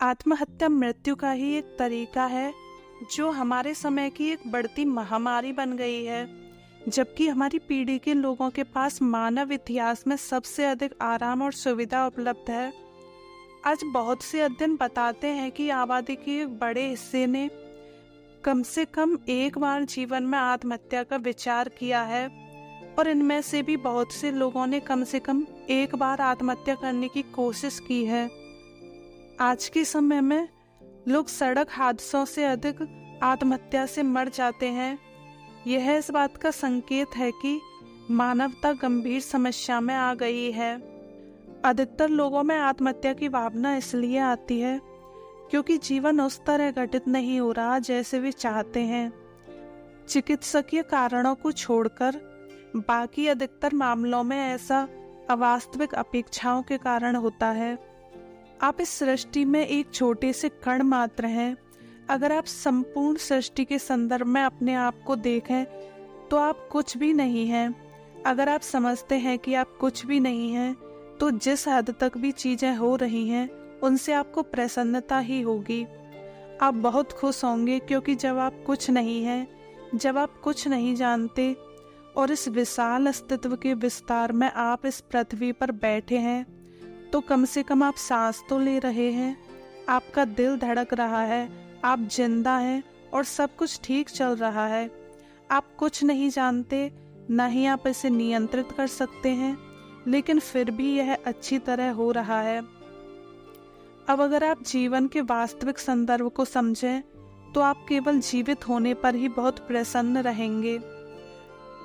आत्महत्या मृत्यु का ही एक तरीका है जो हमारे समय की एक बढ़ती महामारी बन गई है। जबकि हमारी पीढ़ी के लोगों के पास मानव इतिहास में सबसे अधिक आराम और सुविधा उपलब्ध है। आज बहुत से अध्ययन बताते हैं कि आबादी के एक बड़े हिस्से ने कम से कम एक बार जीवन में आत्महत्या का विचार किया है और इनमें से भी बहुत से लोगों ने कम से कम एक बार आत्महत्या करने की कोशिश की है। आज के समय में लोग सड़क हादसों से अधिक आत्महत्या से मर जाते हैं। यह इस बात का संकेत है कि मानवता गंभीर समस्या में आ गई है। अधिकतर लोगों में आत्महत्या की भावना इसलिए आती है क्योंकि जीवन उस तरह घटित नहीं हो रहा जैसे वे चाहते हैं। चिकित्सकीय कारणों को छोड़कर बाकी अधिकतर मामलों में ऐसा अवास्तविक अपेक्षाओं के कारण होता है। आप इस सृष्टि में एक छोटे से कण मात्र हैं। अगर आप संपूर्ण सृष्टि के संदर्भ में अपने आप को देखें तो आप कुछ भी नहीं हैं। अगर आप समझते हैं कि आप कुछ भी नहीं हैं तो जिस हद तक भी चीज़ें हो रही हैं उनसे आपको प्रसन्नता ही होगी। आप बहुत खुश होंगे क्योंकि जब आप कुछ नहीं हैं, जब आप कुछ नहीं जानते और इस विशाल अस्तित्व के विस्तार में आप इस पृथ्वी पर बैठे हैं तो कम से कम आप सांस तो ले रहे हैं, आपका दिल धड़क रहा है, आप जिंदा हैं और सब कुछ ठीक चल रहा है। आप कुछ नहीं जानते, न ही आप इसे नियंत्रित कर सकते हैं, लेकिन फिर भी यह अच्छी तरह हो रहा है। अब अगर आप जीवन के वास्तविक संदर्भ को समझें तो आप केवल जीवित होने पर ही बहुत प्रसन्न रहेंगे।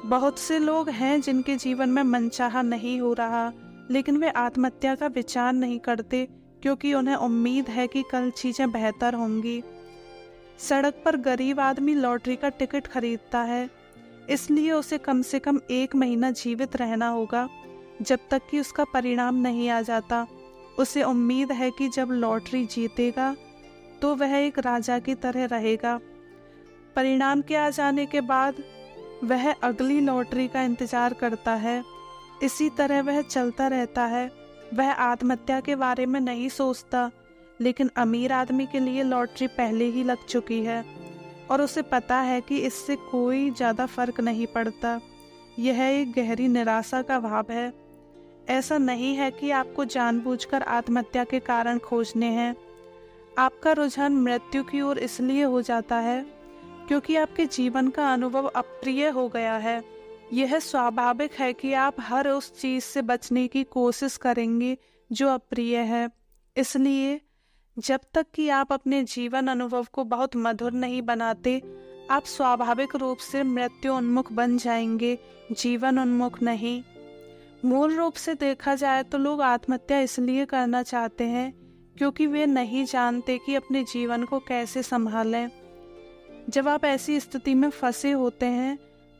बहुत से लोग हैं जिनके जीवन में मनचाहा नहीं हो रहा, लेकिन वे आत्महत्या का विचार नहीं करते क्योंकि उन्हें उम्मीद है कि कल चीज़ें बेहतर होंगी। सड़क पर गरीब आदमी लॉटरी का टिकट खरीदता है, इसलिए उसे कम से कम 1 महीना जीवित रहना होगा जब तक कि उसका परिणाम नहीं आ जाता। उसे उम्मीद है कि जब लॉटरी जीतेगा तो वह एक राजा की तरह रहेगा। परिणाम के आ जाने के बाद वह अगली लॉटरी का इंतजार करता है। इसी तरह वह चलता रहता है। वह आत्महत्या के बारे में नहीं सोचता, लेकिन अमीर आदमी के लिए लॉटरी पहले ही लग चुकी है और उसे पता है कि इससे कोई ज़्यादा फर्क नहीं पड़ता। यह एक गहरी निराशा का भाव है। ऐसा नहीं है कि आपको जानबूझकर आत्महत्या के कारण खोजने हैं। आपका रुझान मृत्यु की ओर इसलिए हो जाता है क्योंकि आपके जीवन का अनुभव अप्रिय हो गया है। यह स्वाभाविक है कि आप हर उस चीज़ से बचने की कोशिश करेंगे जो अप्रिय है। इसलिए जब तक कि आप अपने जीवन अनुभव को बहुत मधुर नहीं बनाते, आप स्वाभाविक रूप से मृत्यु उन्मुख बन जाएंगे, जीवन उन्मुख नहीं। मूल रूप से देखा जाए तो लोग आत्महत्या इसलिए करना चाहते हैं क्योंकि वे नहीं जानते कि अपने जीवन को कैसे संभालें। जब आप ऐसी स्थिति में फंसे होते हैं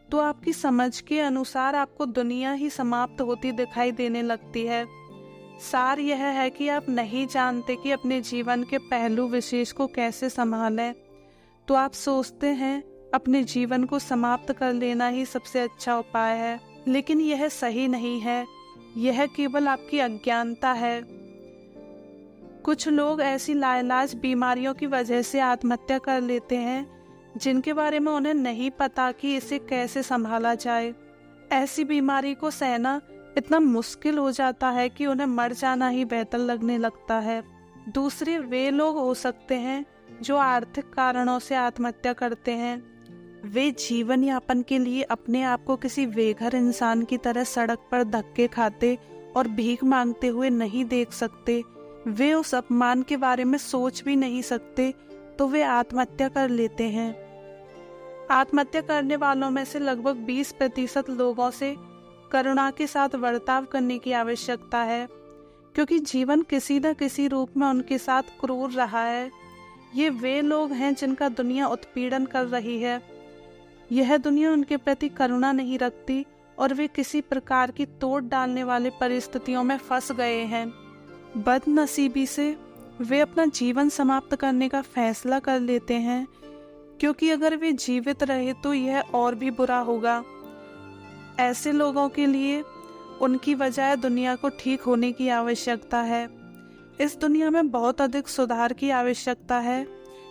तो आपकी समझ के अनुसार आपको दुनिया ही समाप्त होती दिखाई देने लगती है। सार यह है कि आप नहीं जानते कि अपने जीवन के पहलू विशेष को कैसे संभालें, तो आप सोचते हैं अपने जीवन को समाप्त कर लेना ही सबसे अच्छा उपाय है। लेकिन यह सही नहीं है, यह केवल आपकी अज्ञानता है। कुछ लोग ऐसी लाइलाज बीमारियों की वजह से आत्महत्या कर लेते हैं जिनके बारे में उन्हें नहीं पता कि इसे कैसे संभाला जाए। ऐसी बीमारी को सहना इतना मुश्किल हो जाता है कि उन्हें मर जाना ही बेहतर लगने लगता है। दूसरे वे लोग हो सकते हैं जो आर्थिक कारणों से आत्महत्या करते हैं। वे जीवन यापन के लिए अपने आप को किसी बेघर इंसान की तरह सड़क पर धक्के खाते और भीख मांगते हुए नहीं देख सकते। वे उस अपमान के बारे में सोच भी नहीं सकते, तो वे आत्महत्या कर लेते हैं। आत्महत्या करने वालों में से लगभग 20% लोगों से करुणा के साथ बर्ताव करने की आवश्यकता है, क्योंकि जीवन किसी न किसी रूप में उनके साथ क्रूर रहा है। ये वे लोग हैं जिनका दुनिया उत्पीड़न कर रही है। यह दुनिया उनके प्रति करुणा नहीं रखती और वे किसी प्रकार की तोड़ डालने वाली परिस्थितियों में फंस गए हैं। बदनसीबी से वे अपना जीवन समाप्त करने का फैसला कर लेते हैं, क्योंकि अगर वे जीवित रहे तो यह और भी बुरा होगा। ऐसे लोगों के लिए उनकी बजाय दुनिया को ठीक होने की आवश्यकता है। इस दुनिया में बहुत अधिक सुधार की आवश्यकता है,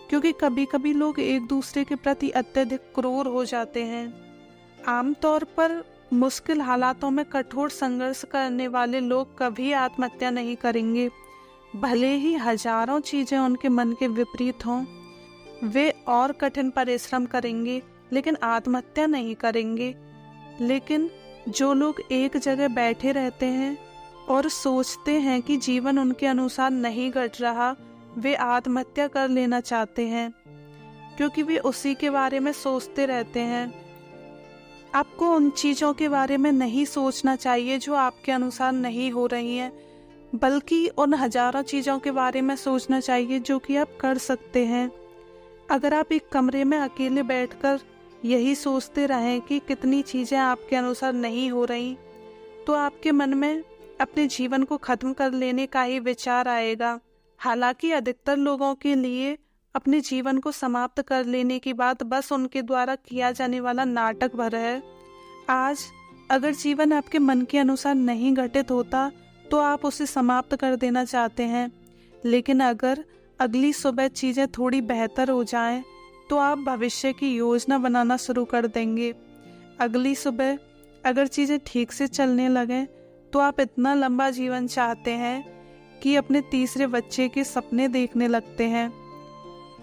क्योंकि कभी कभी लोग एक दूसरे के प्रति अत्यधिक क्रूर हो जाते हैं। आमतौर पर मुश्किल हालातों में कठोर संघर्ष करने वाले लोग कभी आत्महत्या नहीं करेंगे, भले ही हजारों चीजें उनके मन के विपरीत हों। वे और कठिन परिश्रम करेंगे लेकिन आत्महत्या नहीं करेंगे। लेकिन जो लोग एक जगह बैठे रहते हैं और सोचते हैं कि जीवन उनके अनुसार नहीं घट रहा, वे आत्महत्या कर लेना चाहते हैं, क्योंकि वे उसी के बारे में सोचते रहते हैं। आपको उन चीज़ों के बारे में नहीं सोचना चाहिए जो आपके अनुसार नहीं हो रही हैं, बल्कि उन हजारों चीज़ों के बारे में सोचना चाहिए जो कि आप कर सकते हैं। अगर आप एक कमरे में अकेले बैठकर यही सोचते रहें कि कितनी चीज़ें आपके अनुसार नहीं हो रही, तो आपके मन में अपने जीवन को ख़त्म कर लेने का ही विचार आएगा। हालांकि अधिकतर लोगों के लिए अपने जीवन को समाप्त कर लेने की बात बस उनके द्वारा किया जाने वाला नाटक भर है। आज अगर जीवन आपके मन के अनुसार नहीं घटित होता तो आप उसे समाप्त कर देना चाहते हैं, लेकिन अगर अगली सुबह चीज़ें थोड़ी बेहतर हो जाएं, तो आप भविष्य की योजना बनाना शुरू कर देंगे। अगली सुबह अगर चीज़ें ठीक से चलने लगें तो आप इतना लंबा जीवन चाहते हैं कि अपने तीसरे बच्चे के सपने देखने लगते हैं,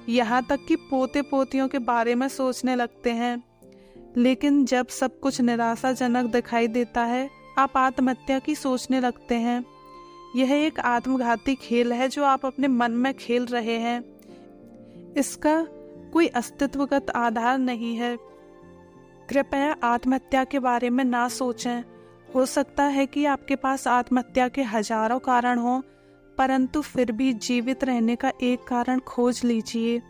यहाँ तक कि पोते पोतियों के बारे में सोचने लगते हैं। लेकिन जब सब कुछ निराशाजनक दिखाई देता है, आप आत्महत्या की सोचने लगते हैं। यह एक आत्मघाती खेल है जो आप अपने मन में खेल रहे हैं। इसका कोई अस्तित्वगत आधार नहीं है। कृपया आत्महत्या के बारे में ना सोचें। हो सकता है कि आपके पास आत्महत्या के हजारों कारण हों, परंतु फिर भी जीवित रहने का एक कारण खोज लीजिए।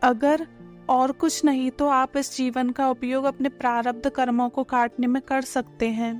अगर और कुछ नहीं तो आप इस जीवन का उपयोग अपने प्रारब्ध कर्मों को काटने में कर सकते हैं।